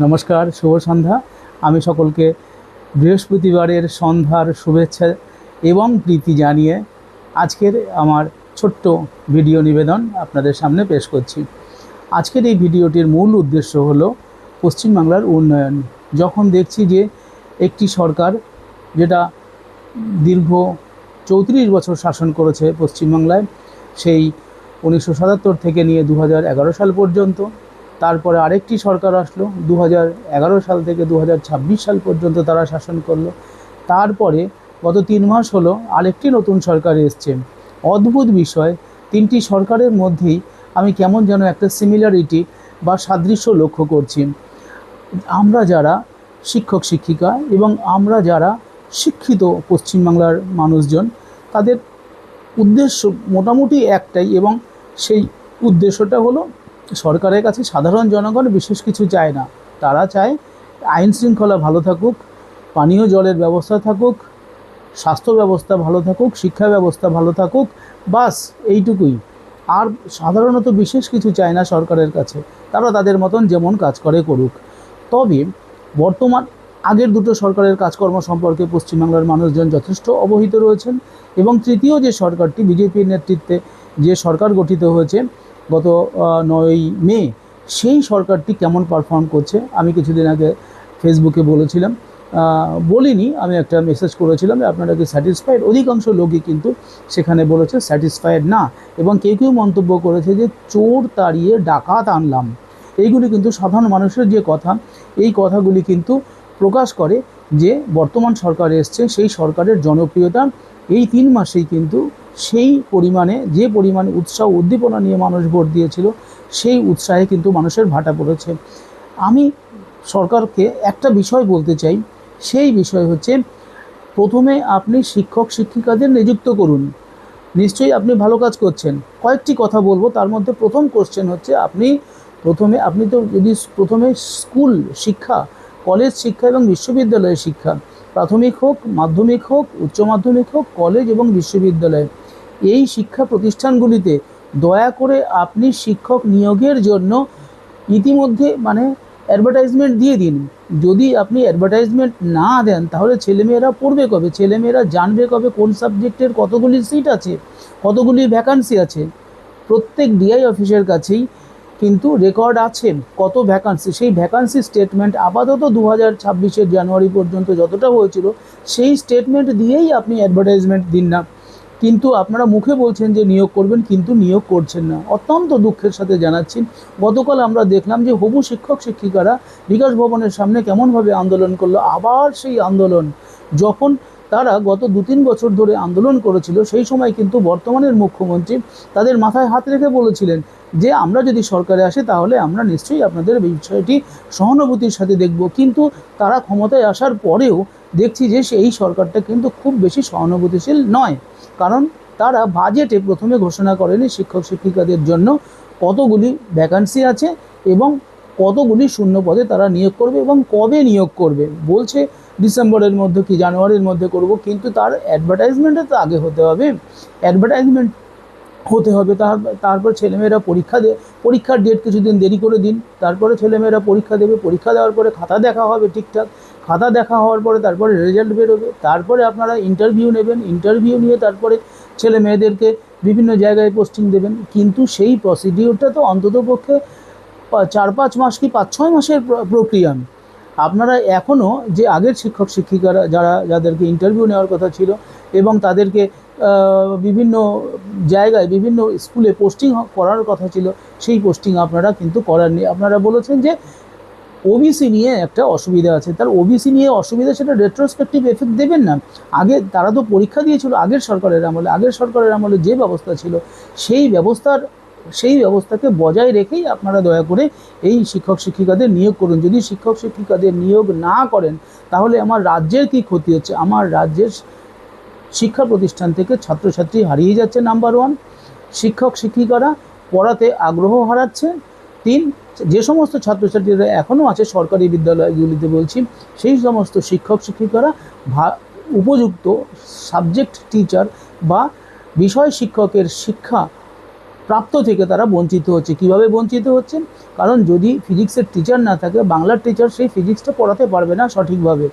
নমস্কার, শুভ সন্ধ্যা। আমি সকলকে বৃহস্পতিবারের সন্ধ্যার শুভেচ্ছা এবং প্রীতি জানিয়ে আজকের আমার ছোট্ট ভিডিও নিবেদন আপনাদের সামনে পেশ করছি। আজকের এই ভিডিওটির মূল উদ্দেশ্য হলো পশ্চিমবাংলার উন্নয়ন। যখন দেখছি যে একটি সরকার যেটা দীর্ঘ ৩৪ বছর শাসন করেছে পশ্চিমবাংলায়, সেই ১৯৭৭ থেকে নিয়ে ২০১১ সাল পর্যন্ত, তারপরে আরেকটি সরকার আসলো ২০১১ সাল থেকে ২০২৬ সাল পর্যন্ত তারা শাসন করলো। তারপরে গত ৩ মাস হলো আরেকটি নতুন সরকার এসছে। অদ্ভুত বিষয়, তিনটি সরকারের মধ্যেই আমি কেমন যেন একটা সিমিলারিটি বা সাদৃশ্য লক্ষ্য করছি। আমরা যারা শিক্ষক শিক্ষিকা এবং আমরা যারা শিক্ষিত পশ্চিমবাংলার মানুষজন, তাদের উদ্দেশ্য মোটামুটি একটাই, এবং সেই উদ্দেশ্যটা হলো সরকারের কাছে সাধারণ জনগণ বিশেষ কিছু চায় না। তারা চায় আইন শৃঙ্খলা ভালো থাকুক, পানীয় জলের ব্যবস্থা থাকুক, স্বাস্থ্য ব্যবস্থা ভালো থাকুক, শিক্ষা ব্যবস্থা ভালো থাকুক, বাস এইটুকুই। আর সাধারণত বিশেষ কিছু চায় না সরকারের কাছে। তারা তাদের মতন যেমন কাজ করে করুক। তবে বর্তমান আগের দুটো সরকারের কাজকর্ম সম্পর্কে পশ্চিমবাংলার মানুষজন যথেষ্ট অবহিত রয়েছেন, এবং তৃতীয় যে সরকারটি বিজেপির নেতৃত্বে যে সরকার গঠিত হয়েছে গত ৯ই মে, সেই সরকারটি কেমন পারফর্ম করছে আমি কিছুদিন আগে ফেসবুকে বলেছিলাম। বলিনি, আমি একটা মেসেজ করেছিলাম যে আপনারা কি স্যাটিসফাইড। অধিকাংশ লোকই কিন্তু সেখানে বলেছে স্যাটিসফাইড না, এবং কেউ কেউ মন্তব্য করেছে যে চোর তাড়িয়ে ডাকাত আনলাম। এইগুলি কিন্তু সাধারণ মানুষের যে কথা, এই কথাগুলি কিন্তু প্রকাশ করে যে বর্তমান সরকার এসছে, সেই সরকারের জনপ্রিয়তা এই ৩ মাসেই কিন্তু সেই পরিমাণে, যে পরিমাণে উৎসাহ উদ্দীপনা নিয়ে মানুষ ভোট দিয়েছিল, সেই উৎসাহে কিন্তু মানুষের ভাটা পড়েছে। আমি সরকারকে একটা বিষয় বলতে চাই, সেই বিষয় হচ্ছে প্রথমে আপনি শিক্ষক শিক্ষিকাদের নিযুক্ত করুন। নিশ্চয়ই আপনি ভালো কাজ করছেন। কয়েকটি কথা বলবো, তার মধ্যে প্রথম কোশ্চেন হচ্ছে আপনি তো যদি প্রথমে স্কুল শিক্ষা, কলেজ শিক্ষা এবং বিশ্ববিদ্যালয়ের শিক্ষা, প্রাথমিক হোক, মাধ্যমিক হোক, উচ্চ মাধ্যমিক হোক, কলেজ এবং বিশ্ববিদ্যালয়, এই শিক্ষা প্রতিষ্ঠানগুলিতে দয়া করে আপনি শিক্ষক নিয়োগের জন্য ইতিমধ্যে অ্যাডভার্টাইজমেন্ট দিয়ে দিন। যদি আপনি অ্যাডভার্টাইজমেন্ট না দেন তাহলে ছেলেমেয়েরা পড়বে কবে? ছেলেমেয়েরা জানবে কবে কোন সাবজেক্টের কতগুলি সিট আছে, কতগুলি ভ্যাকান্সি আছে? প্রত্যেক ডিআই অফিসের কাছেই কিন্তু রেকর্ড আছে কত ভ্যাকান্সি। সেই ভ্যাকান্সি স্টেটমেন্ট আপাতত 2026-এর জানুয়ারি পর্যন্ত যতটা হয়েছিল, সেই স্টেটমেন্ট দিয়েই আপনি অ্যাডভার্টাইজমেন্ট দিন না। কিন্তু আপনারা মুখে বলছেন যে নিয়োগ করবেন, কিন্তু নিয়োগ করছেন না। অত্যন্ত দুঃখের সাথে জানাচ্ছি, গতকাল আমরা দেখলাম যে হবু শিক্ষক শিক্ষিকারা বিকাশ ভবনের সামনে কেমনভাবে আন্দোলন করলো। আবার সেই আন্দোলন, যখন তারা গত 2-3 বছর ধরে আন্দোলন করেছিল, সেই সময় কিন্তু বর্তমানের মুখ্যমন্ত্রী তাদের মাথায় হাত রেখে বলেছিলেন যে আমরা যদি সরকারে আসি তাহলে আমরা নিশ্চয়ই আপনাদের বিষয়টি সহানুভূতির সাথে দেখব। কিন্তু তারা ক্ষমতায় আসার পরেও দেখছি যে সেই সরকারটা কিন্তু খুব বেশি সহানুভূতিশীল নয়। কারণ তারা বাজেটে প্রথমে ঘোষণা করেনি শিক্ষক শিক্ষিকাদের জন্য কতগুলি ভ্যাকান্সি আছে এবং কতগুলি শূন্য পদে তারা নিয়োগ করবে এবং কবে নিয়োগ করবে। বলছে ডিসেম্বরের মধ্যে কি জানুয়ারির মধ্যে করব, কিন্তু তার অ্যাডভার্টাইজমেন্টে তো আগে হতে হবে। অ্যাডভার্টাইজমেন্ট হতে হবে, তারপর ছেলেমেয়েরা পরীক্ষার ডেট কিছুদিন দেরি করে দিন, তারপরে ছেলেমেয়েরা পরীক্ষা দেবে। পরীক্ষা দেওয়ার পরে খাতা দেখা হবে ঠিকঠাক, খাতা দেখা হওয়ার পরে তারপরে রেজাল্ট বেরোবে, তারপরে আপনারা ইন্টারভিউ নেবেন, ইন্টারভিউ নিয়ে তারপরে ছেলে মেয়েদেরকে বিভিন্ন জায়গায় পোস্টিং দেবেন। কিন্তু সেই প্রসিডিওরটা তো অন্ততপক্ষে 4-5 মাস কি 5-6 মাসের প্রক্রিয়া। আপনারা এখনও যে আগের শিক্ষক শিক্ষিকারা যাদেরকে ইন্টারভিউ নেওয়ার কথা ছিল এবং তাদেরকে বিভিন্ন জায়গায় বিভিন্ন স্কুলে পোস্টিং করার কথা ছিল, সেই পোস্টিং আপনারা কিন্তু করাননি। আপনারা বলেছেন যে ওবিসি নিয়ে একটা অসুবিধা আছে। তার ওবিসি নিয়ে অসুবিধা, সেটা রেট্রোস্পেক্টিভ এফেক্ট দেবেন না। আগে তারা তো পরীক্ষা দিয়েছিল আগের সরকারের আমলে যে ব্যবস্থা ছিল, সেই ব্যবস্থাকে বজায় রেখেই আপনারা দয়া করে এই শিক্ষক শিক্ষিকাদের নিয়োগ করুন। যদি শিক্ষক শিক্ষিকাদের নিয়োগ না করেন তাহলে আমার রাজ্যের কী ক্ষতি হচ্ছে? আমার রাজ্যের শিক্ষা প্রতিষ্ঠান থেকে ছাত্রছাত্রী হারিয়ে যাচ্ছে, নাম্বার 1। শিক্ষক শিক্ষিকারা পড়াতে আগ্রহ হারাচ্ছে। 3, যে সমস্ত ছাত্রছাত্রীরা এখনও আছে সরকারি বিদ্যালয়গুলিতে বলছি, সেই সমস্ত শিক্ষক শিক্ষিকারা উপযুক্ত সাবজেক্ট টিচার বা বিষয় শিক্ষকের শিক্ষা প্রাপ্ত থেকে তারা বঞ্চিত হচ্ছে। কিভাবে বঞ্চিত হচ্ছেন? কারণ যদি ফিজিক্সের টিচার না থাকে, বাংলার টিচার সেই ফিজিক্সটা পড়াতে পারবে না সঠিকভাবে।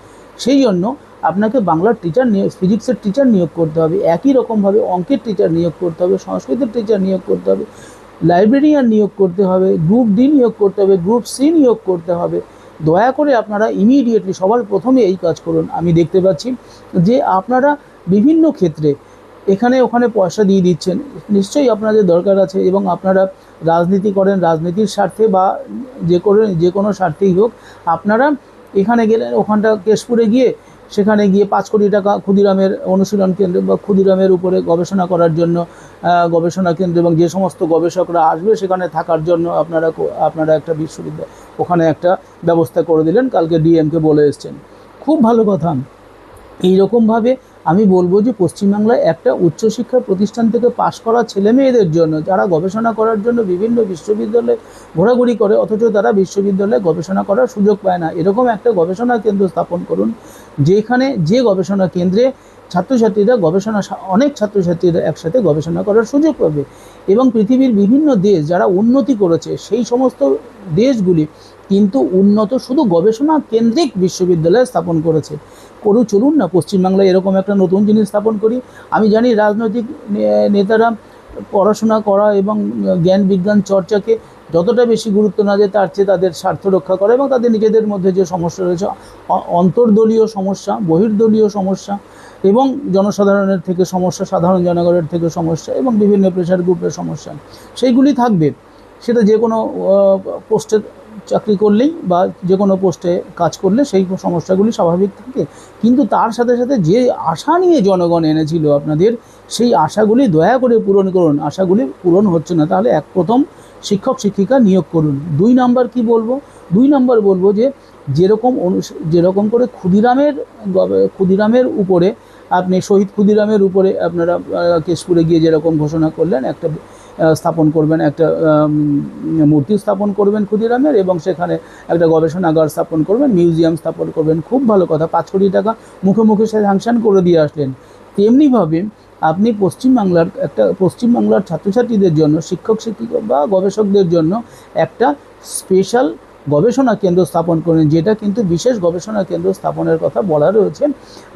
সেই জন্য আপনাকে বাংলার টিচার ফিজিক্সের টিচার নিয়োগ করতে হবে, একই রকমভাবে অঙ্কের টিচার নিয়োগ করতে হবে, সংস্কৃতের টিচার নিয়োগ করতে হবে, লাইব্রেরিয়ান নিয়োগ করতে হবে, গ্রুপ ডি নিয়োগ করতে হবে, গ্রুপ সি নিয়োগ করতে হবে। দয়া করে আপনারা ইমিডিয়েটলি সবার প্রথমে এই কাজ করুন। আমি দেখতে পাচ্ছি যে আপনারা বিভিন্ন ক্ষেত্রে এখানে ওখানে পয়সা দিয়ে দিচ্ছেন, নিশ্চয়ই আপনাদের দরকার আছে এবং আপনারা রাজনীতি করেন, রাজনীতির স্বার্থে বা যে কোনো স্বার্থেই হোক। আপনারা এখানে গেলেন, ওখানটা কেশপুরে গিয়ে সেখানে গিয়ে 5 কোটি টাকা ক্ষুদিরামের অনুশীলন কেন্দ্র বা ক্ষুদিরামের উপরে গবেষণা করার জন্য গবেষণা কেন্দ্র এবং যে সমস্ত গবেষকরা আসবে সেখানে থাকার জন্য আপনারা একটা বিশ্ববিদ্যালয় ওখানে একটা ব্যবস্থা করে দিলেন, কালকে ডিএমকে বলে এসছেন। খুব ভালো কথা। এইরকমভাবে আমি বলবো যে পশ্চিমবাংলায় একটা উচ্চশিক্ষা প্রতিষ্ঠান থেকে পাশ করা ছেলে মেয়েদের জন্য, যারা গবেষণা করার জন্য বিভিন্ন বিশ্ববিদ্যালয়ে ঘোরাঘুরি করে অথচ তারা বিশ্ববিদ্যালয়ে গবেষণা করার সুযোগ পায় না, এরকম একটা গবেষণা কেন্দ্র স্থাপন করুন, যেখানে যে গবেষণা কেন্দ্রে ছাত্রছাত্রীরা অনেক ছাত্রছাত্রীরা একসাথে গবেষণা করার সুযোগ পাবে। এবং পৃথিবীর বিভিন্ন দেশ যারা উন্নতি করেছে সেই সমস্ত দেশগুলি কিন্তু উন্নত শুধু গবেষণা কেন্দ্রিক বিশ্ববিদ্যালয় স্থাপন করেছে। চলুন না পশ্চিমবাংলায় এরকম একটা নতুন জিনিস স্থাপন করি। আমি জানি রাজনৈতিক নেতারা পড়াশোনা করা এবং জ্ঞান বিজ্ঞান চর্চাকে যতটা বেশি গুরুত্ব না দেয়, তার চেয়ে তাদের স্বার্থ রক্ষা করে এবং তাদের নিজেদের মধ্যে যে সমস্যা রয়েছে, অন্তর্দলীয় সমস্যা, বহির্দলীয় সমস্যা এবং জনসাধারণের থেকে সমস্যা, সাধারণ জনগণের থেকে সমস্যা এবং বিভিন্ন প্রেশার গ্রুপের সমস্যা, সেইগুলি থাকবে। সেটা যে কোনো পোস্টে চাকরি করলেই বা যে কোনো পোস্টে কাজ করলে সেই সমস্যাগুলি স্বাভাবিক থাকে। কিন্তু তার সাথে সাথে যে আশা নিয়ে জনগণ এনেছিল আপনাদের, সেই আশাগুলি দয়া করে পূরণ করুন। আশাগুলি পূরণ হচ্ছে না, তাহলে প্রথম শিক্ষক শিক্ষিকা নিয়োগ করুন। 2 নাম্বার কি বলবো? 2 নাম্বার বলবো যে যেরকম করে ক্ষুদিরামের উপরে আপনি শহীদ ক্ষুদিরামের উপরে আপনারা কেশপুরে গিয়ে যেরকম ঘোষণা করলেন, একটা স্থাপন করবেন, একটা মূর্তি স্থাপন করবেন ক্ষুদিরামের এবং সেখানে একটা গবেষণাগার স্থাপন করবেন, মিউজিয়াম স্থাপন করবেন, খুব ভালো কথা। 5 কোটি টাকা মুখে মুখে স্যাংশন করে দিয়ে আসলেন। তেমনিভাবে আপনি পশ্চিমবাংলার ছাত্রছাত্রীদের জন্য, শিক্ষক শিক্ষিকা বা গবেষকদের জন্য একটা স্পেশাল গবেষণা কেন্দ্র স্থাপন করেন, যেটা কিন্তু বিশেষ গবেষণা কেন্দ্র স্থাপনের কথা বলা রয়েছে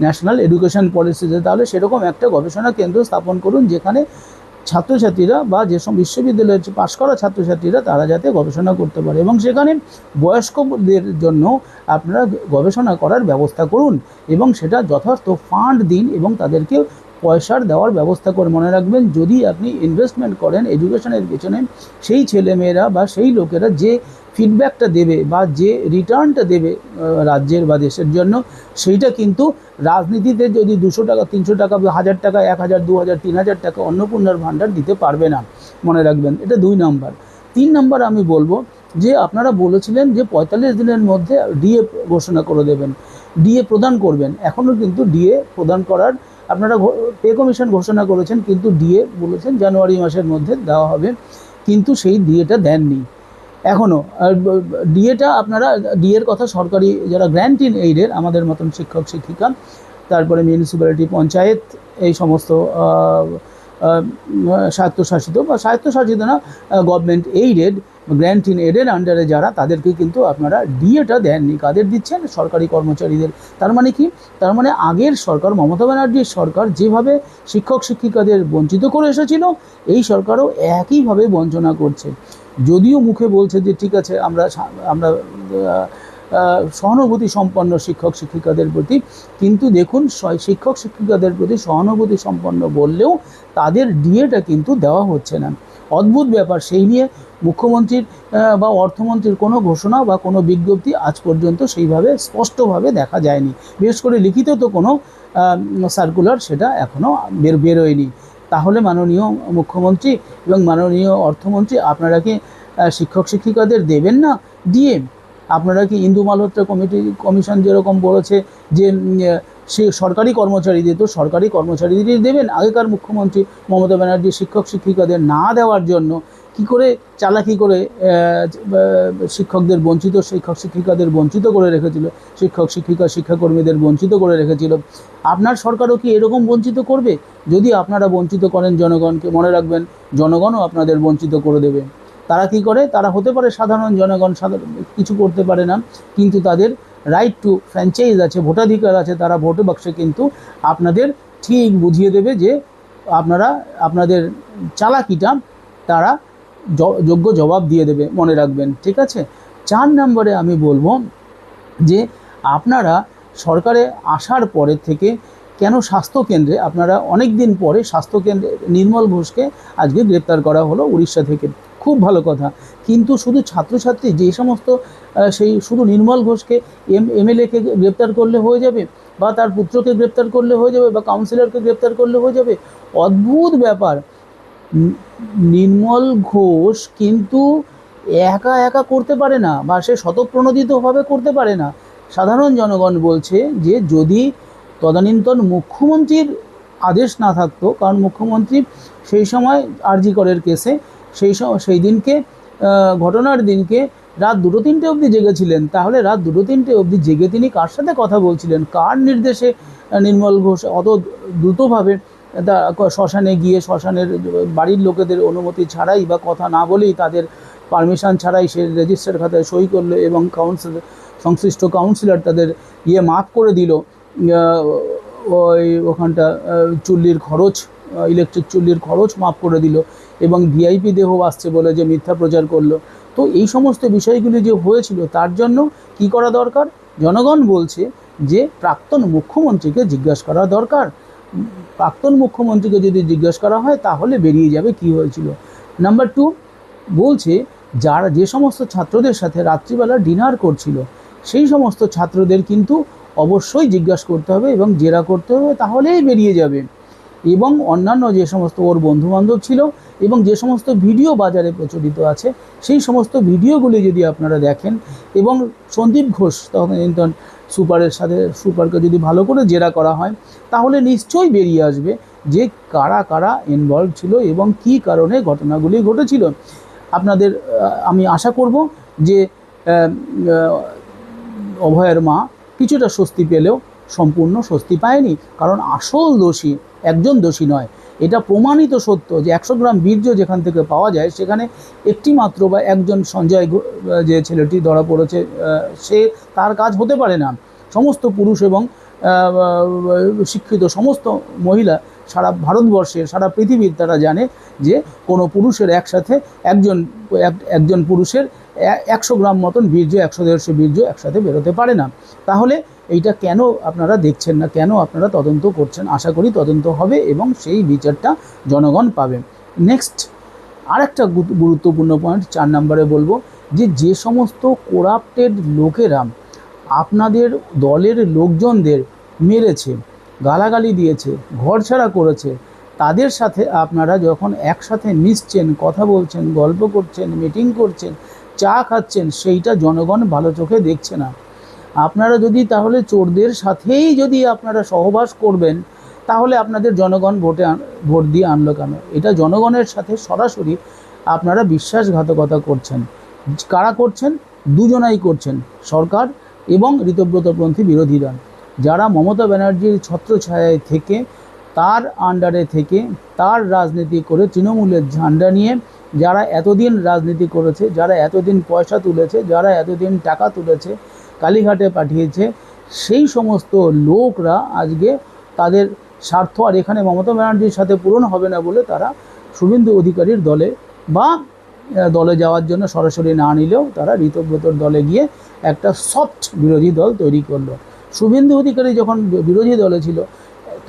ন্যাশনাল এডুকেশন পলিসিতে। তাহলে সেরকম একটা গবেষণা কেন্দ্র স্থাপন করুন, যেখানে ছাত্রছাত্রীরা বা যেসব বিশ্ববিদ্যালয়ে পাশ করা ছাত্রছাত্রীরা তারা যাতে গবেষণা করতে পারে এবং সেখানে বয়স্কদের জন্য আপনারা গবেষণা করার ব্যবস্থা করুন এবং সেটা যথার্থ ফান্ড দিন এবং তাদেরকে পয়সার দেওয়ার ব্যবস্থা করে। মনে রাখবেন, যদি আপনি ইনভেস্টমেন্ট করেন এডুকেশনের পেছনে, সেই ছেলেমেয়েরা বা সেই লোকেরা যে ফিডব্যাকটা দেবে বা যে রিটার্নটা দেবে রাজ্যের বা দেশের জন্য, সেইটা কিন্তু রাজনীতিতে যদি 200 টাকা 300 টাকা 1000 টাকা 1000 2000 3000 টাকা অন্নপূর্ণার ভাণ্ডার দিতে পারবে না, মনে রাখবেন। এটা 2 নাম্বার। 3 নাম্বার আমি বলবো যে আপনারা বলেছিলেন যে 45 দিনের মধ্যে ডিএ ঘোষণা করে দেবেন, ডিএ প্রদান করবেন। এখনও কিন্তু ডিএ প্রদান করার আপনারা পে কমিশন ঘোষণা করেছেন, কিন্তু ডিএ বলেছেন জানুয়ারি মাসের মধ্যে দেওয়া হবে, কিন্তু সেই ডিএটা দেননি এখনও। ডিএটা আপনারা ডিএর কথা সরকারি যারা গ্র্যান্ট ইন এইডের আমাদের মতন শিক্ষক শিক্ষিকা, তারপরে মিউনিসিপ্যালিটি পঞ্চায়েত, এই সমস্ত স্বায়ত্তশাসিত বা স্বায়ত্তশাসিত না, গভর্নমেন্ট এইডেড, গ্র্যান্ট ইন এডের আন্ডারে যারা, তাদেরকে কিন্তু আপনারা ডিএটা দেননি। কাদের দিচ্ছেন? সরকারি কর্মচারীদের। তার মানে কি? তার মানে আগের সরকার, মমতা ব্যানার্জির সরকার যেভাবে শিক্ষক শিক্ষিকাদের বঞ্চিত করে এসেছিল, এই সরকারও একইভাবে বঞ্চনা করছে। যদিও মুখে বলছে যে ঠিক আছে, আমরা সহানুভূতি সম্পন্ন শিক্ষক শিক্ষিকাদের প্রতি, কিন্তু দেখুন শিক্ষক শিক্ষিকাদের প্রতি সহানুভূতি সম্পন্ন বললেও তাদের ডিএটা কিন্তু দেওয়া হচ্ছে না। অদ্ভুত ব্যাপার। সেই নিয়ে মুখ্যমন্ত্রীর বা অর্থমন্ত্রীর কোনো ঘোষণা বা কোনো বিজ্ঞপ্তি আজ পর্যন্ত সেইভাবে স্পষ্টভাবে দেখা যায়নি। বিশেষ করে লিখিত তো কোনো সার্কুলার সেটা এখনও বেরোয়নি। তাহলে মাননীয় মুখ্যমন্ত্রী এবং মাননীয় অর্থমন্ত্রী, আপনারা কি শিক্ষক শিক্ষিকাদের দেবেন না ডিএ? আপনারা কি ইন্দু মালহোত্রা কমিশন যেরকম বলেছে যে সে সরকারি কর্মচারীদের, তো সরকারি কর্মচারীদেরই দেবেন? আগেকার মুখ্যমন্ত্রী মমতা ব্যানার্জি শিক্ষক শিক্ষিকাদের না দেওয়ার জন্য কি করে চালাকি করে শিক্ষকদের বঞ্চিত, শিক্ষক শিক্ষিকাদের বঞ্চিত করে রেখেছিল, শিক্ষক শিক্ষিকা শিক্ষাকর্মীদের বঞ্চিত করে রেখেছিল। আপনার সরকারও কি এরকম বঞ্চিত করবে? যদি আপনারা বঞ্চিত করেন জনগণকে, মনে রাখবেন জনগণও আপনাদের বঞ্চিত করে দেবে। তারা কি করে? তারা হতে পারে সাধারণ জনগণ, সাধারণ কিছু করতে পারে না, কিন্তু তাদের রাইট টু ফ্র্যাঞ্চাইজ আছে, ভোটাধিকার আছে, তারা ভোট বাক্সে কিন্তু আপনাদের ঠিক বুঝিয়ে দেবে যে আপনারা আপনাদের চালাকিটা তারা যোগ্য জবাব দিয়ে দেবে, মনে রাখবেন, ঠিক আছে। 4 নম্বরে আমি বলবো যে আপনারা সরকারে আসার পরে থেকে কেন স্বাস্থ্যকেন্দ্রে, আপনারা অনেক দিন পরে স্বাস্থ্যকেন্দ্রে নির্মল ঘোষকে আজকে গ্রেপ্তার করা হলো উড়িষ্যা থেকে, খুব ভালো কথা। কিন্তু শুধু ছাত্রছাত্রী যে সমস্ত সেই শুধু নির্মল ঘোষকে এমএলএকে গ্রেপ্তার করলে হয়ে যাবে, বা তার পুত্রকে গ্রেপ্তার করলে হয়ে যাবে, বা কাউন্সিলরকে গ্রেপ্তার করলে হয়ে যাবে? অদ্ভুত ব্যাপার। নির্মল ঘোষ কিন্তু একা একা করতে পারে না, বা সে স্বতঃপ্রণোদিতভাবে করতে পারে না। সাধারণ জনগণ বলছে যে যদি তদানীন্তন মুখ্যমন্ত্রীর আদেশ না থাকতো, কারণ মুখ্যমন্ত্রী সেই সময় আরজি করের কেসে সেই দিনকে ঘটনার দিনকে রাত 2-3টে অবধি জেগেছিলেন, তাহলে রাত 2-3টে অবধি জেগে তিনি কার সাথে কথা বলছিলেন? কার নির্দেশে নির্মল ঘোষ অত দ্রুতভাবে শ্মশানে গিয়ে শ্মশানের বাড়ির লোকেদের অনুমতি ছাড়াই বা কথা না বলেই, তাদের পারমিশন ছাড়াই সে রেজিস্টার খাতায় সই করলো, এবং সংশ্লিষ্ট কাউন্সিলর তাদের মাফ করে দিল, ওখানটা চুল্লির খরচ, ইলেকট্রিক চুল্লির খরচ মাফ করে দিল, এবং ভিআইপি দেহ আসছে বলে যে মিথ্যা প্রচার করলো। তো এই সমস্ত বিষয়গুলি যে হয়েছিল, তার জন্য কি করা দরকার? জনগণ বলছে যে প্রাক্তন মুখ্যমন্ত্রীকে জিজ্ঞাসা করা দরকার। প্রাক্তন মুখ্যমন্ত্রীকে যদি জিজ্ঞাসা করা হয় তাহলে বেরিয়ে যাবে কি হয়েছিল। নাম্বার 2 বলছে যে সমস্ত ছাত্রদের সাথে রাত্রিবেলা ডিনার করছিল, সেই সমস্ত ছাত্রদের কিন্তু অবশ্যই জিজ্ঞাসা করতে হবে এবং জেরা করতে হবে, তাহলেই বেরিয়ে যাবে। এবং অন্যান্য যে সমস্ত ওর বন্ধুবান্ধব ছিল, এবং যে সমস্ত ভিডিও বাজারে প্রচলিত আছে, সেই সমস্ত ভিডিওগুলি যদি আপনারা দেখেন, এবং সন্দীপ ঘোষ তখন সুপারকে যদি ভালো করে জেরা করা হয়, তাহলে নিশ্চয়ই বেরিয়ে আসবে যে কারা কারা ইনভলভ ছিল এবং কি কারণে ঘটনাগুলি ঘটেছিল। আপনাদের আমি আশা করব যে অভয়ের মা কিছুটা স্বস্তি পেলেও সম্পূর্ণ স্বস্তি পায়নি, কারণ আসল দোষী একজন দোষী নয়। এটা প্রমাণিত সত্য যে 100 গ্রাম বীর্য যেখান থেকে পাওয়া যায়, সেখানে একটি মাত্র বা একজন সঞ্জয় যে ছেলেটি ধরা পড়েছে, সে তার কাজ হতে পারে না। সমস্ত পুরুষ এবং শিক্ষিত সমস্ত মহিলা সারা ভারতবর্ষের, সারা পৃথিবীর তারা জানে যে কোনো পুরুষের একসাথে একজন পুরুষের 100 গ্রাম মতন বীর্য, 100-150 বীর্য একসাথে বেরোতে পারে না। তাহলে এইটা কেন আপনারা দেখছেন না? কেন আপনারা তদন্ত করছেন? আশা করি তদন্ত হবে এবং সেই বিচারটা জনগণ পাবে। নেক্সট আরেকটা গুরুত্বপূর্ণ পয়েন্ট 4 নম্বরে বলবো যে সমস্ত করাপ্টেড লোকেরা আপনাদের দলের লোকজনদের মেরেছে, গালাগালি দিয়েছে, ঘরছাড়া করেছে, তাদের সাথে আপনারা যখন একসাথে মিশছেন, কথা বলছেন, গল্প করছেন, মিটিং করছেন, চা খাচ্ছেন, সেইটা জনগণ ভালো চোখে দেখছে না। আপনারা যদি তাহলে চোরদের সাথেই যদি আপনারা সহবাস করবেন, তাহলে আপনাদের জনগণ ভোট দিয়ে আনলো কেন? এটা জনগণের সাথে সরাসরি আপনারা বিশ্বাসঘাতকতা করছেন। কারা করছেন? দুজনাই করছেন, সরকার এবং ঋতব্রতপন্থী বিরোধী দল, যারা মমতা ব্যানার্জির ছত্রছায়ায় থেকে, তার আন্ডারে থেকে, তার রাজনীতি করে, তৃণমূলের ঝান্ডা নিয়ে যারা এতদিন রাজনীতি করেছে, যারা এতদিন পয়সা তুলেছে, যারা এতদিন টাকা তুলেছে, কালীঘাটে পাঠিয়েছে, সেই সমস্ত লোকরা আজকে তাদের স্বার্থ আর এখানে মমতা ব্যানার্জির সাথে পূরণ হবে না বলে তারা শুভেন্দু অধিকারীর দলে বা দলে যাওয়ার জন্য সরাসরি না নিলেও তারা ঋতব্রতর দলে গিয়ে একটা সফট বিরোধী দল তৈরি করলো। শুভেন্দু অধিকারী যখন বিরোধী দলে ছিল,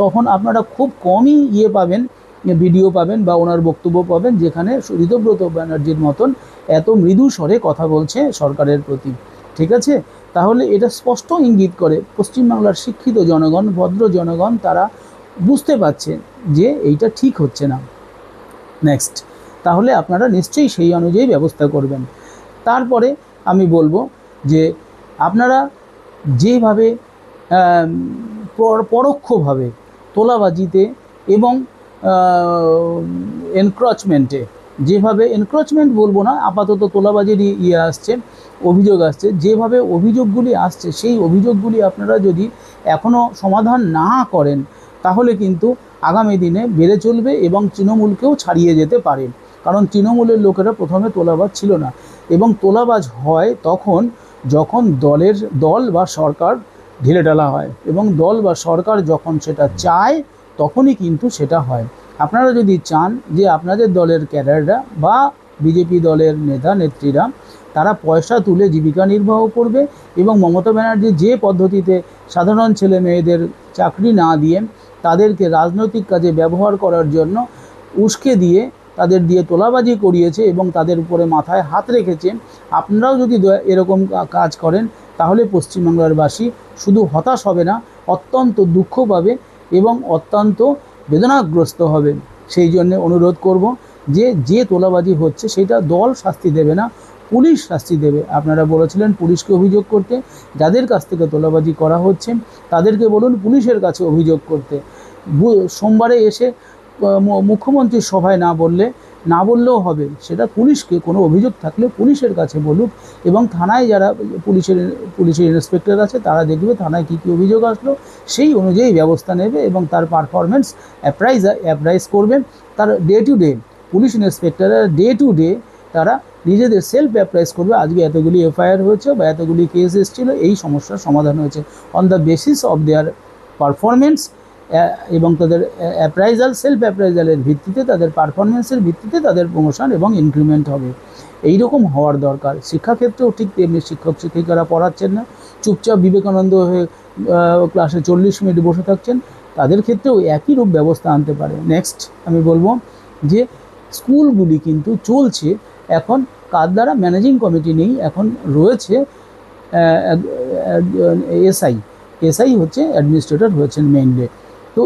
তখন আপনারা খুব কমই পাবেন, ভিডিও পাবেন বা ওনার বক্তব্য পাবেন যেখানে ঋতব্রত ব্যানার্জির মতন এত মৃদু স্বরে কথা বলছে সরকারের প্রতি, ঠিক আছে? তাহলে এটা স্পষ্ট ইঙ্গিত করে পশ্চিমবাংলার শিক্ষিত জনগণ, ভদ্র জনগণ, তারা বুঝতে পারছে যে এইটা ঠিক হচ্ছে না। নেক্সট, তাহলে আপনারা নিশ্চয়ই সেই অনুযায়ী ব্যবস্থা করবেন। তারপরে আমি বলবো যে আপনারা যেভাবে পরোক্ষভাবে তোলাবাজিতে এবং এনক্রচমেন্টে যেভাবে এনক্রোচমেন্ট বলবো না, আপাতত তোলাবাজিরই আসছে, অভিযোগ আসছে, যেভাবে অভিযোগগুলি আসছে সেই অভিযোগগুলি আপনারা যদি এখনও সমাধান না করেন তাহলে কিন্তু আগামী দিনে বেড়ে চলবে এবং তৃণমূলকেও ছাড়িয়ে যেতে পারে। কারণ তৃণমূলের লোকেরা প্রথমে তোলাবাজ ছিল না, এবং তোলাবাজ হয় তখন যখন দল বা সরকার ঢিলেঢালা হয়, এবং দল বা সরকার যখন সেটা চায় তখনই কিন্তু সেটা হয়। আপনারা যদি চান যে আপনাদের দলের ক্যাডাররা বা বিজেপি দলের নেতা নেত্রীরা তারা পয়সা তুলে জীবিকা নির্বাহ করবে, এবং মমতা ব্যানার্জি যে পদ্ধতিতে সাধারণ ছেলে মেয়েদের চাকরি না দিয়ে তাদেরকে রাজনৈতিক কাজে ব্যবহার করার জন্য উস্কে দিয়ে তাদের দিয়ে তোলাবাজি করিয়েছে এবং তাদের উপরে মাথায় হাত রেখেছে, আপনারাও যদি এরকম কাজ করেন তাহলে পশ্চিমবাংলার বাসী শুধু হতাশ হবে না, অত্যন্ত দুঃখ পাবে এবং অত্যন্ত বেদনাগ্রস্ত হবে। সেই জন্য অনুরোধ করব যে তোলাবাজি হচ্ছে সেটা দল শাস্তি দেবে না, পুলিশ শাস্তি দেবে। আপনারা বলেছিলেন পুলিশকে অভিযোগ করতে, যাদের কাছ থেকে তোলাবাজি করা হচ্ছে তাদেরকে বলুন পুলিশের কাছে অভিযোগ করতে। সোমবারে এসে মুখ্যমন্ত্রীর সভায় না বললেও হবে, সেটা পুলিশকে কোনো অভিযোগ থাকলে পুলিশের কাছে বলুক, এবং থানায় যারা পুলিশের ইন্সপেক্টর আছে তারা দেখবে থানায় কী কী অভিযোগ আসলো, সেই অনুযায়ী ব্যবস্থা নেবে এবং তার পারফরমেন্স অ্যাপ্রাইজ করবে। তার ডে টু ডে পুলিশ ইন্সপেক্টররা ডে টু ডে তারা নিজেদের সেলফ অ্যাপ্রাইজ করবে, আজকে এতগুলি এফআইআর হয়েছে বা এতগুলি কেস এসেছিলো, এই সমস্যার সমাধান হয়েছে। On the basis of their performance এবং তাদের সেলফ অ্যাপ্রাইজালের ভিত্তিতে, তাদের পারফরমেন্সের ভিত্তিতে তাদের প্রমোশন এবং ইনক্রিমেন্ট হবে। এই রকম হওয়ার দরকার। শিক্ষাক্ষেত্রেও ঠিক তেমনি শিক্ষক শিক্ষিকারা পড়াচ্ছেন না, চুপচাপ বিবেকানন্দ হয়ে ক্লাসে 40 মিনিট বসে থাকছেন, তাদের ক্ষেত্রেও একই রূপ ব্যবস্থা আনতে পারে। নেক্সট আমি বলবো যে স্কুলগুলি কিন্তু চলছে এখন কার দ্বারা, ম্যানেজিং কমিটি নেই, এখন রয়েছে এসআই হচ্ছে অ্যাডমিনিস্ট্রেটর হয়েছেন মেইনলি। তো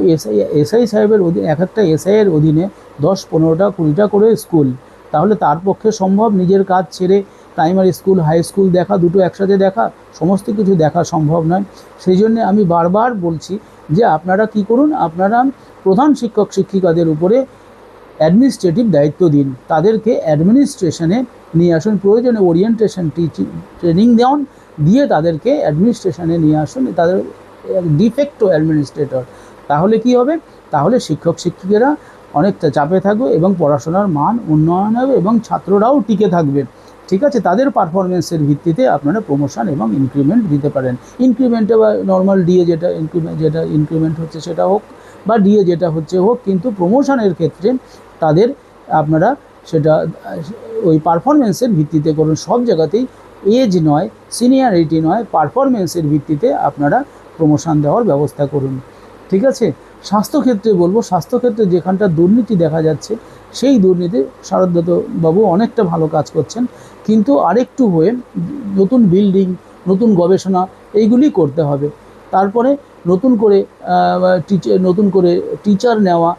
এসআই সাহেবের অধীনে এক একটা এসআইয়ের অধীনে 10, 15টা, 20টা করে স্কুল, তাহলে তার পক্ষে সম্ভব নিজের কাজ ছেড়ে প্রাইমারি স্কুল হাই স্কুল দেখা, দুটো একসাথে দেখা, সমস্ত কিছু দেখা সম্ভব নয়। সেই জন্যে আমি বারবার বলছি যে আপনারা কি করুন, আপনারা প্রধান শিক্ষক শিক্ষিকাদের উপরে অ্যাডমিনিস্ট্রেটিভ দায়িত্ব দিন, তাদেরকে অ্যাডমিনিস্ট্রেশনে নিয়ে আসুন, প্রয়োজনে ওরিয়েন্টেশন ট্রেনিং দেওয়ান, দিয়ে তাদেরকে অ্যাডমিনিস্ট্রেশনে নিয়ে আসুন, তাদের ডিফেক্টো অ্যাডমিনিস্ট্রেটর। তাহলে কি হবে, তাহলে শিক্ষক শিক্ষিকারা অনেকটা চাপে থাকবে এবং পড়াশোনার মান উন্নয়ন হবে এবং ছাত্ররাও টিকে থাকবে। ঠিক আছে, তাদের পারফরমেন্সের ভিত্তিতে আপনারা প্রমোশন এবং ইনক্রিমেন্ট দিতে পারেন। ইনক্রিমেন্টে বা নর্মাল ডিএ যেটা ইনক্রিমেন্ট হচ্ছে সেটা হোক, বা ডিএ যেটা হচ্ছে হোক, কিন্তু প্রমোশনের ক্ষেত্রে তাদের আপনারা সেটা ওই পারফরমেন্সের ভিত্তিতে করুন। সব জায়গাতেই এজ নয়, সিনিয়রিটি নয়, পারফরমেন্সের ভিত্তিতে আপনারা প্রমোশন দেওয়ার ব্যবস্থা করুন। ঠিক আছে, স্বাস্থ্যক্ষেত্রে বলবো, স্বাস্থ্যক্ষেত্রে যেখানটা দুর্নীতি দেখা যাচ্ছে সেই দুর্নীতি শারদত্ত বাবু অনেকটা ভালো কাজ করছেন, কিন্তু আরেকটু হয়ে নতুন বিল্ডিং, নতুন গবেষণা এইগুলি করতে হবে। তারপরে নতুন করে টিচার নেওয়া,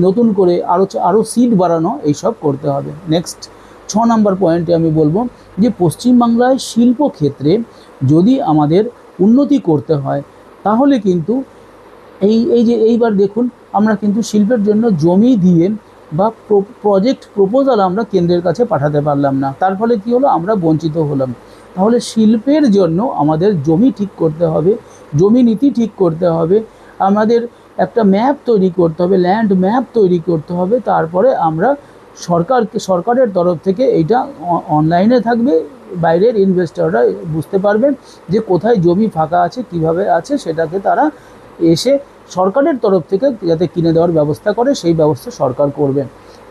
নতুন করে আরও সিট বাড়ানো, এইসব করতে হবে। নেক্সট 6 নম্বর পয়েন্টে আমি বলবো যে পশ্চিমবাংলায় শিল্পক্ষেত্রে যদি আমাদের উন্নতি করতে হয় তাহলে কিন্তু এইবার দেখুন আমরা কিন্তু শিল্পের জন্য জমি দিয়ে বা প্রজেক্ট প্রপোজাল আমরা কেন্দ্রের কাছে পাঠাতে পারলাম না, তার ফলে কী হলো, আমরা বঞ্চিত হলাম। তাহলে শিল্পের জন্য আমাদের জমি ঠিক করতে হবে, জমি নীতি ঠিক করতে হবে, আমাদের একটা ম্যাপ তৈরি করতে হবে, ল্যান্ড ম্যাপ তৈরি করতে হবে। তারপরে আমরা সরকারের তরফ থেকে এইটা অনলাইনে থাকবে, বাইরের ইনভেস্টররা বুঝতে পারবেন যে কোথায় জমি ফাঁকা আছে, কিভাবে আছে, সেটাকে তারা এসে সরকারের তরফ থেকে যাতে কিনে দেওয়ার ব্যবস্থা করে, সেই ব্যবস্থা সরকার করবে।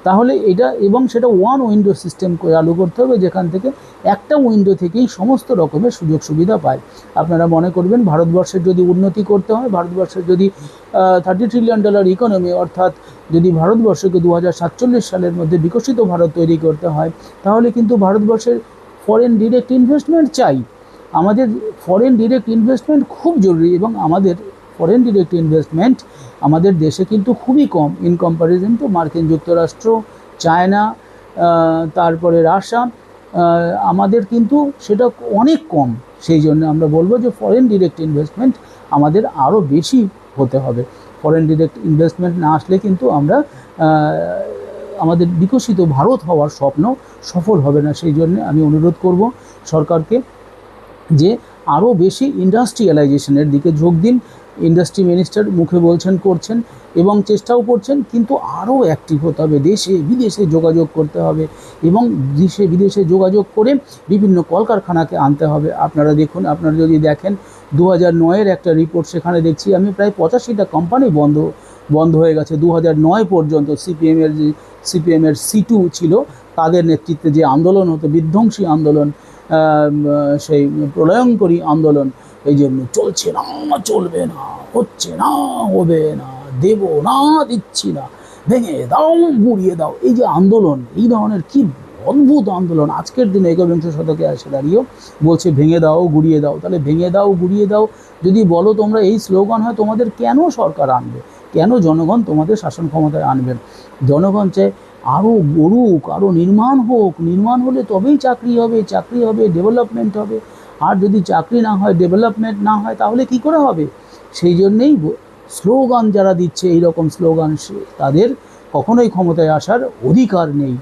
তাহলে এটা, এবং সেটা ওয়ান উইন্ডো সিস্টেম চালু করতে হবে, যেখান থেকে একটা উইন্ডো থেকেই সমস্ত রকমের সুযোগ সুবিধা পায়। আপনারা মনে করবেন ভারতবর্ষের যদি উন্নতি করতে হয়, ভারতবর্ষের যদি $30 ট্রিলিয়ন ইকোনমি, অর্থাৎ যদি ভারতবর্ষকে 2047 সালের মধ্যে বিকশিত ভারত তৈরি করতে হয়, তাহলে কিন্তু ভারতবর্ষের ফরেন ডিরেক্ট ইনভেস্টমেন্ট চাই। আমাদের ফরেন ডিরেক্ট ইনভেস্টমেন্ট খুব জরুরি, এবং আমাদের ফরেন ডিরেক্ট ইনভেস্টমেন্ট আমাদের দেশে কিন্তু খুবই কম ইন কম্প্যারিজন টু মার্কিন যুক্তরাষ্ট্র, চায়না, তারপরে রাশিয়া, আমাদের কিন্তু সেটা অনেক কম। সেই জন্য আমরা বলবো যে ফরেন ডিরেক্ট ইনভেস্টমেন্ট আমাদের আরও বেশি হতে হবে। ফরেন ডিরেক্ট ইনভেস্টমেন্ট না আসলে কিন্তু আমরা আমাদের বিকশিত ভারত হওয়ার স্বপ্ন সফল হবে না। সেই জন্য আমি অনুরোধ করব সরকারকে যে আরও বেশি ইন্ডাস্ট্রিয়ালাইজেশনের দিকে যোগ দিন। ইন্ডাস্ট্রি মিনিস্টার মুখে বলছেন, করছেন এবং চেষ্টাও করছেন, কিন্তু আরও অ্যাক্টিভ হতে হবে, দেশে বিদেশে যোগাযোগ করতে হবে এবং দেশে বিদেশে যোগাযোগ করে বিভিন্ন কলকারখানাকে আনতে হবে। আপনারা দেখুন, আপনারা যদি দেখেন 2009-এর একটা রিপোর্ট, সেখানে দেখছি আমি প্রায় 85টা কোম্পানি বন্ধ হয়ে গেছে 2009 পর্যন্ত। সিপিএমের C2 ছিল, তাদের নেতৃত্বে যে আন্দোলন হতো, বিধ্বংসী আন্দোলন, সেই প্রলয়ঙ্করী আন্দোলন, এই জন্য চলছে না, চলবে না, হচ্ছে না, হবে না, দেব না, দিচ্ছি না, ভেঙে দাও, গুড়িয়ে দাও, এই যে আন্দোলন, এই ধরনের কি অদ্ভুত আন্দোলন আজকের দিনে একবিংশ শতকে এসে দাঁড়িয়েও বলছে ভেঙে দাও, গুড়িয়ে দাও। তাহলে ভেঙে দাও, গুড়িয়ে দাও যদি বলো তোমরা, এই স্লোগান হয়, তোমাদের কেন সরকার আনবে? কেন জনগণ তোমাদের শাসন ক্ষমতায় আনবেন? জনগণ চায় আরও গড়ুক, আরও নির্মাণ হোক, নির্মাণ হলে তবেই চাকরি হবে, চাকরি হবে, ডেভেলপমেন্ট হবে। আর যদি চাকরি না হয়, ডেভেলপমেন্ট না হয়, তাহলে কি করে হবে? সেই জন্যেই স্লোগান যারা দিচ্ছে, এই রকম স্লোগান, তাদের কখনোই ক্ষমতায় আসার অধিকার নেই।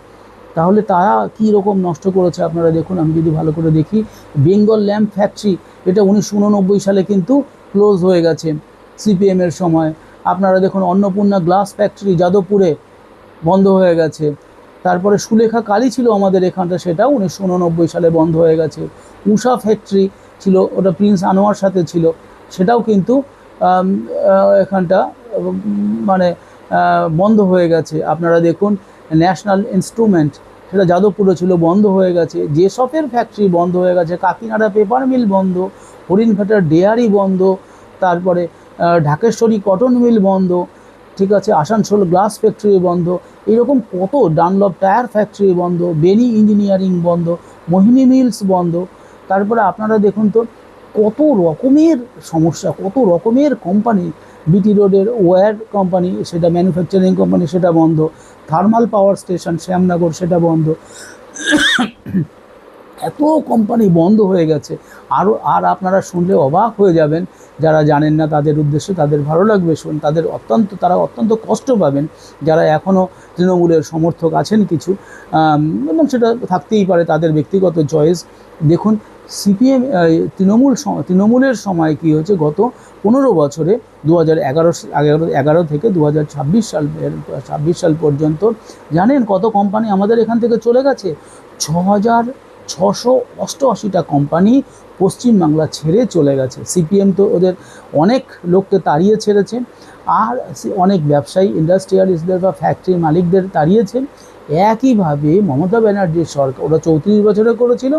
তাহলে তারা কী রকম নষ্ট করেছে আপনারা দেখুন। আমি যদি ভালো করে দেখি, বেঙ্গল ল্যাম্প ফ্যাক্টরি, এটা 1989 সালে কিন্তু ক্লোজ হয়ে গেছে সিপিএমের সময়। আপনারা দেখুন, অন্নপূর্ণা গ্লাস ফ্যাক্টরি যাদবপুরে বন্ধ হয়ে গেছে। তারপরে সুলেখা কালি ছিল আমাদের এখানটা, সেটাও 1989 সালে বন্ধ হয়ে গেছে। উষা ফ্যাক্টরি ছিল, ওটা প্রিন্স আনোয়ার সাথে ছিল, সেটাও কিন্তু এখানটা মানে বন্ধ হয়ে গেছে। আপনারা দেখুন, ন্যাশনাল ইনস্ট্রুমেন্ট, সেটা যাদবপুরে ছিল, বন্ধ হয়ে গেছে। জেসপের ফ্যাক্টরি বন্ধ হয়ে গেছে, কাকিনাড়া পেপার মিল বন্ধ, হরিণঘাটার ডেয়ারি বন্ধ, তারপরে ঢাকেশ্বরী কটন মিল বন্ধ, ঠিক আছে, আসানসোল গ্লাস ফ্যাক্টরি বন্ধ, এইরকম কত, ডানলপ টায়ার ফ্যাক্টরি বন্ধ, বেনি ইঞ্জিনিয়ারিং বন্ধ, মোহিনী মিলস বন্ধ। তারপরে আপনারা দেখুন তো, কত রকমের সমস্যা, কত রকমের কোম্পানি, বিটি রোডের ওয়্যার কোম্পানি, সেটা ম্যানুফ্যাকচারিং কোম্পানি, সেটা বন্ধ। থার্মাল পাওয়ার স্টেশন শ্যামনগর, সেটা বন্ধ। এত কোম্পানি বন্ধ হয়ে গেছে। আর আপনারা শুনলে অবাক হয়ে যাবেন, যারা জানেন না তাদের উদ্দেশ্যে, তাদের ভালো লাগবে শুন, তারা অত্যন্ত কষ্ট পাবেন, যারা এখনও তৃণমূলের সমর্থক আছেন কিছু, এবং সেটা থাকতেই পারে, তাদের ব্যক্তিগত চয়েস। দেখুন, সিপিএম তৃণমূলের সময় কী হয়েছে, গত 15 বছরে 2011 থেকে 2026 সাল পর্যন্ত জানেন কত কোম্পানি আমাদের এখান থেকে চলে গেছে? 6,688টা কোম্পানি পশ্চিমবাংলা ছেড়ে চলে গেছে। সিপিএম তো ওদের অনেক লোককে তাড়িয়ে ছেড়েছে, আর অনেক ব্যবসায়ী, ইন্ডাস্ট্রিয়ালিস্টদের বা ফ্যাক্টরি মালিকদের তাড়িয়েছে। একইভাবে মমতা ব্যানার্জির সরকার, ওরা 34 বছরে করেছিল,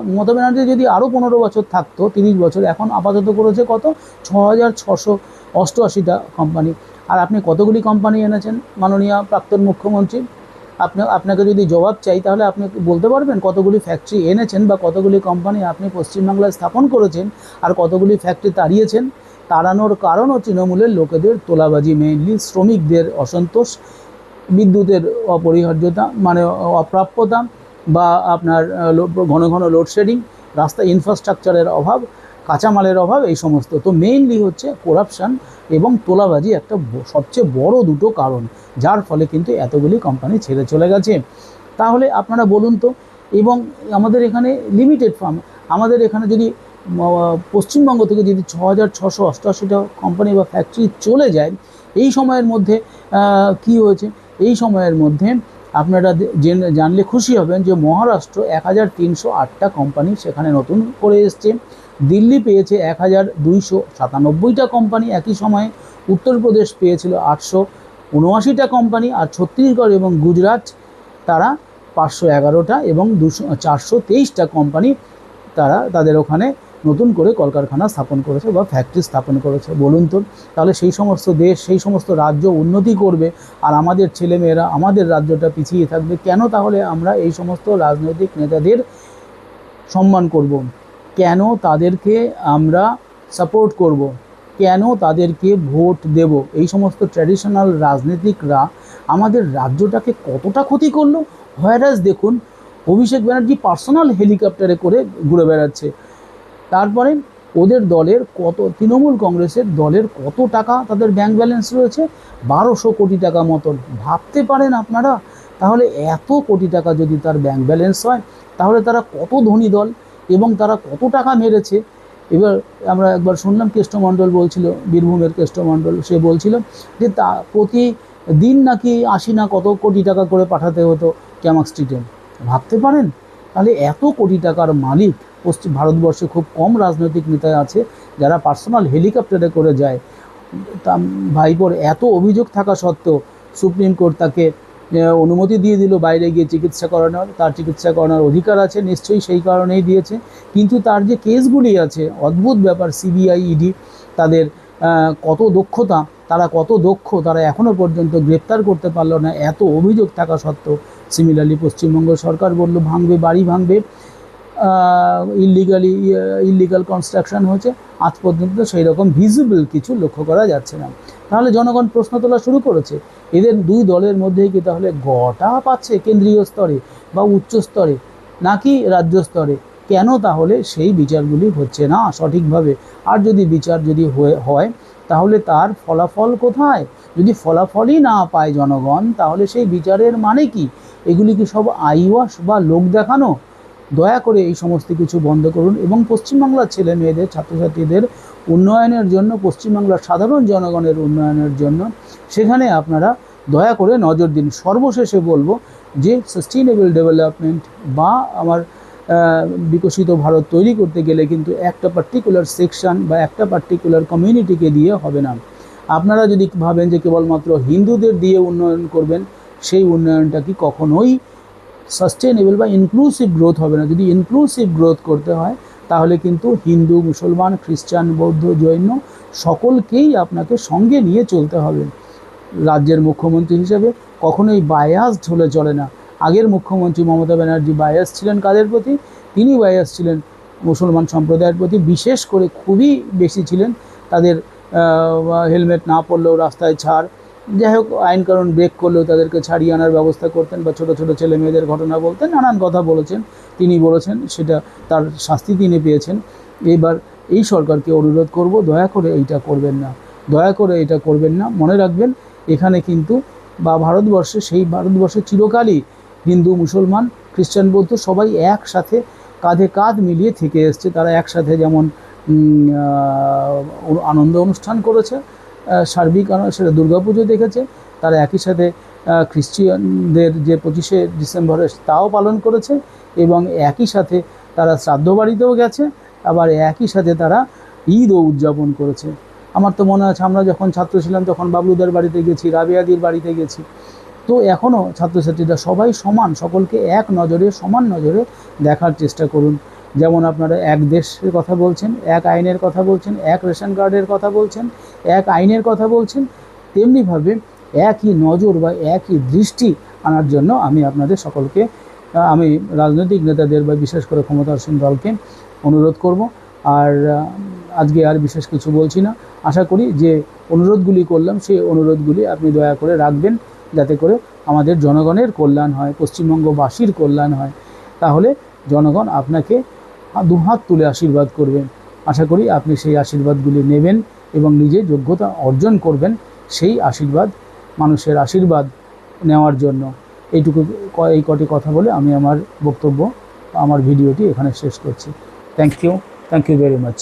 মমতা ব্যানার্জি যদি আরও 15 বছর থাকতো, 30 বছর, এখন আপাতত করেছে কত? 6,688টা কোম্পানি। আর আপনি কতগুলি কোম্পানি এনেছেন মাননীয় প্রাক্তন মুখ্যমন্ত্রী? আপনাকে যদি জবাব চাই, তাহলে আপনি বলতে পারবেন কতগুলি ফ্যাক্টরি এনেছেন বা কতগুলি কোম্পানি আপনি পশ্চিমবাংলায় স্থাপন করেছেন, আর কতগুলি ফ্যাক্টরি তাড়িয়েছেন? তাড়ানোর কারণও তৃণমূলের লোকেদের তোলাবাজি, মেইনলি শ্রমিকদের অসন্তোষ, বিদ্যুতের অপরিহার্যতা, মানে অপ্রাপ্যতা, বা আপনার ঘন ঘন লোডশেডিং, রাস্তা ইনফ্রাস্ট্রাকচারের অভাব, কাঁচামালের অভাব, এই সমস্ত। তো মেইনলি হচ্ছে করাপশান এবং তোলাবাজি একটা সবচেয়ে বড় দুটো কারণ, যার ফলে কিন্তু এতগুলি কোম্পানি ছেড়ে চলে গেছে। তাহলে আপনারা বলুন তো, এবং আমাদের এখানে লিমিটেড ফার্ম, আমাদের এখানে যদি পশ্চিমবঙ্গ থেকে যদি 6,688টা কোম্পানি বা ফ্যাক্টরি চলে যায়, এই সময়ের মধ্যে কি হয়েছে? এই সময়ের মধ্যে আপনারা জানলে খুশি হবেন যে মহারাষ্ট্র 1,308টা কোম্পানি সেখানে নতুন করে এসছে, দিল্লি পেয়েছে 1,297টা কোম্পানি একই সময়ে, উত্তরপ্রদেশ পেয়েছিল 879টা কোম্পানি, আর ছত্তিশগড় এবং গুজরাট তারা 511টা এবং 423টা কোম্পানি তাদের ওখানে নতুন করে কলকারখানা স্থাপন করেছে বা ফ্যাক্টরি স্থাপন করেছে। বলুন তো, তাহলে সেই সমস্ত দেশ, সেই সমস্ত রাজ্য উন্নতি করবে, আর আমাদের ছেলেমেয়েরা, আমাদের রাজ্যটা পিছিয়ে থাকবে কেন? তাহলে আমরা এই সমস্ত রাজনৈতিক নেতাদের সম্মান করব, কেন তাদেরকে আমরা সাপোর্ট করব, কেন তাদেরকে ভোট দেব? এই সমস্ত ট্র্যাডিশনাল রাজনীতিকরা আমাদের রাজ্যটাকে কতটা ক্ষতি করলো। হোয়ারাস দেখুন, অভিষেক ব্যানার্জি পার্সোনাল হেলিকপ্টারে করে ঘুরে বেড়াচ্ছে। তারপরে ওদের দলের তৃণমূল কংগ্রেসের দলের কত টাকা তাদের ব্যাংক ব্যালেন্স রয়েছে? 1200 কোটি টাকা মতন। ভাবতে পারেন আপনারা তাহলে এত কোটি টাকা যদি তার ব্যাংক ব্যালেন্স হয়, তাহলে তারা কত ধনী দল এবং তারা কত টাকা মেরেছে। এবার আমরা একবার শুনলাম কেষ্টমণ্ডল বলছিল, বীরভূমের কেষ্টমণ্ডল, সে বলছিল যে তা প্রতিদিন নাকি 80 না কত কোটি টাকা করে পাঠাতে হতো ক্যামাক স্ট্রিটে। ভাবতে পারেন? তাহলে এত কোটি টাকার মালিক পশ্চিম ভারতবর্ষে খুব কম রাজনৈতিক নেতা আছে যারা পার্সোনাল হেলিকপ্টারে করে যায়। তা ভাইপোর এত অভিযোগ থাকা সত্ত্বেও সুপ্রিম কোর্ট তাকে অনুমতি দিয়ে দিল বাইরে গিয়ে চিকিৎসা করানোর। তার চিকিৎসা করানোর অধিকার আছে, নিশ্চয়ই সেই কারণেই দিয়েছে। কিন্তু তার যে কেসগুলি আছে, অদ্ভুত ব্যাপার, সিবিআই ইডি তাদের কত দক্ষতা, তারা কত দক্ষ, তারা এখনও পর্যন্ত গ্রেপ্তার করতে পারলো না এত অভিযোগ থাকা সত্ত্বেও। সিমিলারলি পশ্চিমবঙ্গ সরকার বলল ভাঙবে, বাড়ি ভাঙবে, ইলিগাল কনস্ট্রাকশন হচ্ছে, আজ পর্যন্ত সেই রকম ভিজিবল কিছু লক্ষ্য করা যাচ্ছে না। তাহলে জনগণ প্রশ্ন তোলা শুরু করেছে, এদের দুই দলের মধ্যেই কি তাহলে গটা পাচ্ছে কেন্দ্রীয় স্তরে বা উচ্চ স্তরে নাকি রাজ্য স্তরে? কেন তাহলে সেই বিচারগুলি হচ্ছে না সঠিকভাবে? আর যদি বিচার যদি হয় তাহলে তার ফলাফল কোথায়? যদি ফলাফলই না পায় জনগণ, তাহলে সেই বিচারের মানে কি? এগুলি কি সব আইওয়াশ বা লোক দেখানো? দয়া করে এই সমস্ত কিছু বন্ধ করুন এবং পশ্চিমবাংলার ছেলে মেয়েদের, ছাত্রছাত্রীদের উন্নয়নের জন্য, পশ্চিমবাংলার সাধারণ জনগণের উন্নয়নের জন্য সেখানে আপনারা দয়া করে নজর দিন। সর্বশেষে বলবো যে সাস্টেইনেবল ডেভেলপমেন্ট বা আমার বিকশিত ভারত তৈরি করতে গেলে কিন্তু একটা পার্টিকুলার সেকশন বা একটা পার্টিকুলার কমিউনিটিকে দিয়ে হবে না। আপনারা যদি ভাবেন যে কেবলমাত্র হিন্দুদের দিয়ে উন্নয়ন করবেন, সেই উন্নয়নটা কি কখনোই সাস্টেনেবল বা ইনক্লুসিভ গ্রোথ হবে না। যদি ইনক্লুসিভ গ্রোথ করতে হয় তাহলে কিন্তু হিন্দু, মুসলমান, খ্রিস্টান, বৌদ্ধ, জৈন সকলকেই আপনাকে সঙ্গে নিয়ে চলতে হবে। রাজ্যের মুখ্যমন্ত্রী হিসেবে কখনোই বায়াসড হলে চলে না। আগের মুখ্যমন্ত্রী মমতা ব্যানার্জি বায়াস ছিলেন কাদের প্রতি? তিনি বায়াস ছিলেন মুসলমান সম্প্রদায়ের প্রতি, বিশেষ করে খুবই বেশি ছিলেন। তাদের হেলমেট না পরলেও রাস্তায় ছাড়, যাই হোক আইনকানুন ব্রেক করলেও তাদেরকে ছাড়িয়ে আনার ব্যবস্থা করতেন, বা ছোটো ছোটো ছেলে মেয়েদের ঘটনা বলতেন, নানান কথা বলেছেন। তিনি বলেছেন, সেটা তার শাস্তি তিনি পেয়েছেন। এবার এই সরকারকে অনুরোধ করব, দয়া করে এইটা করবেন না, দয়া করে এটা করবেন না। মনে রাখবেন এখানে কিন্তু বা ভারতবর্ষে, সেই ভারতবর্ষে চিরকালই হিন্দু, মুসলমান, খ্রিস্টান, বৌদ্ধ সবাই একসাথে কাঁধে কাঁধ মিলিয়ে থেকে এসছে। তারা একসাথে যেমন আনন্দ অনুষ্ঠান করেছে, সার্বিক সেটা দুর্গাপুজো দেখেছে, তারা একই সাথে খ্রিস্টিয়ানদের যে 25শে ডিসেম্বরে তাও পালন করেছে, এবং একই সাথে তারা শ্রাদ্ধ বাড়িতেও গেছে, আবার একই সাথে তারা ঈদও উদযাপন করেছে। আমার তো মনে আছে আমরা যখন ছাত্র ছিলাম তখন বাবলুদার বাড়িতে গেছি, রাবেয়াদির বাড়িতে গেছি। তো এখনও ছাত্রছাত্রীরা সবাই সমান, সকলকে এক নজরে, সমান নজরে দেখার চেষ্টা করুন। যেমন আপনারা এক দেশের কথা বলছেন, এক আইনের কথা বলছেন, এক রেশন কার্ডের কথা বলছেন, এক আইনের কথা বলছেন, তেমনিভাবে একই নজর বা একই দৃষ্টি আনার জন্য আমি আপনাদের সকলকে, আমি রাজনৈতিক নেতাদের বা বিশেষ করে ক্ষমতাসীন দলকে অনুরোধ করব। আর আজকে আর বিশেষ কিছু বলছি না। আশা করি যে অনুরোধগুলি করলাম সেই অনুরোধগুলি আপনি দয়া করে রাখবেন, যাতে করে আমাদের জনগণের কল্যাণ হয়, পশ্চিমবঙ্গবাসীর কল্যাণ হয়। তাহলে জনগণ আপনাকে দুহাত তুলে আশীর্বাদ করবেন। আশা করি আপনি সেই আশীর্বাদগুলি নেবেন এবং নিজে যোগ্যতা অর্জন করবেন সেই আশীর্বাদ, মানুষের আশীর্বাদ নেওয়ার জন্য। এই কটি কথা বলে আমি আমার বক্তব্য, আমার ভিডিওটি এখানে শেষ করছি। Thank you very much.